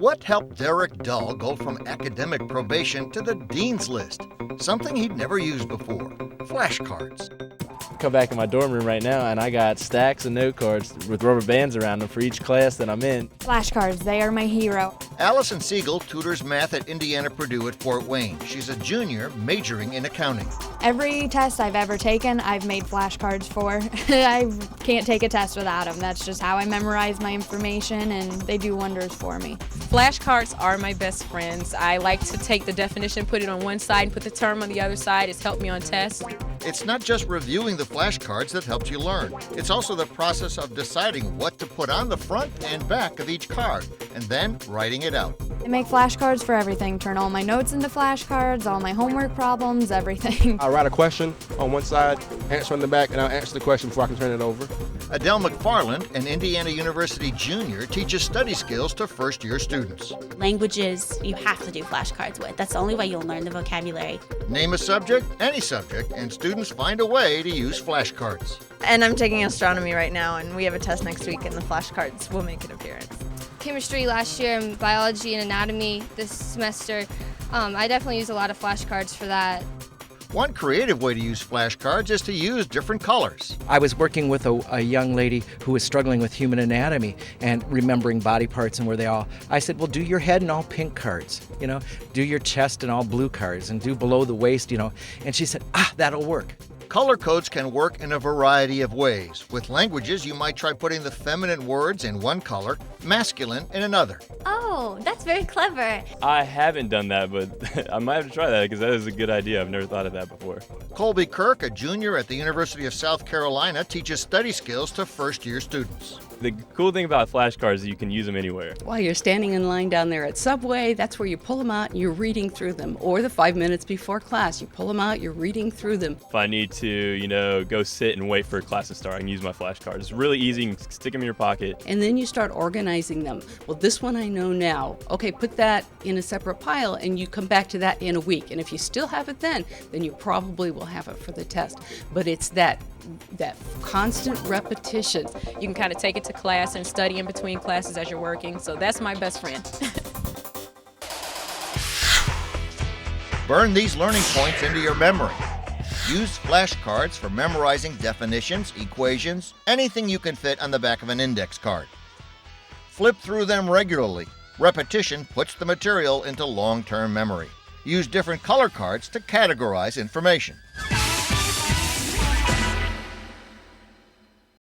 What helped Derek Dull go from academic probation to the dean's list? Something he'd never used before: flashcards. Come back in my dorm room right now and I got stacks of note cards with rubber bands around them for each class that I'm in. Flashcards, they are my hero. Allison Siegel tutors math at Indiana Purdue at Fort Wayne. She's a junior majoring in accounting. Every test I've ever taken, I've made flashcards for. I can't take a test without them. That's just how I memorize my information, and they do wonders for me. Flashcards are my best friends. I like to take the definition, put it on one side, and put the term on the other side. It's helped me on tests. It's not just reviewing the flashcards that helps you learn. It's also the process of deciding what to put on the front and back of each card, and then writing it out. I make flashcards for everything. Turn all my notes into flashcards, all my homework problems, everything. I'll write a question on one side, answer on the back, and I'll answer the question before I can turn it over. Adele McFarland, an Indiana University junior, teaches study skills to first-year students. Languages you have to do flashcards with. That's the only way you'll learn the vocabulary. Name a subject, any subject, and students find a way to use flashcards. And I'm taking astronomy right now, and we have a test next week, and the flashcards will make an appearance. Chemistry last year and biology and anatomy this semester. I definitely use a lot of flashcards for that. One creative way to use flashcards is to use different colors. I was working with a young lady who was struggling with human anatomy and remembering body parts and where they all. I said, well, do your head in all pink cards, do your chest in all blue cards, and do below the waist, And she said, that'll work. Color codes can work in a variety of ways. With languages, you might try putting the feminine words in one color, masculine in another. Oh, that's very clever. I haven't done that, but I might have to try that because that is a good idea. I've never thought of that before. Colby Kirk, a junior at the University of South Carolina, teaches study skills to first-year students. The cool thing about flashcards is you can use them anywhere. While you're standing in line down there at Subway, that's where you pull them out and you're reading through them. Or the 5 minutes before class, you pull them out, you're reading through them. If I need to, go sit and wait for a class to start, I can use my flashcards. It's really easy. You can stick them in your pocket. And then you start organizing them. Well, this one I know now. Okay, put that in a separate pile and you come back to that in a week. And if you still have it then you probably will have it for the test. But it's that constant repetition. You can kind of take it to class and study in between classes as you're working, so that's my best friend. Burn these learning points into your memory. Use flashcards for memorizing definitions, equations, anything you can fit on the back of an index card. Flip through them regularly. Repetition puts the material into long-term memory. Use different color cards to categorize information.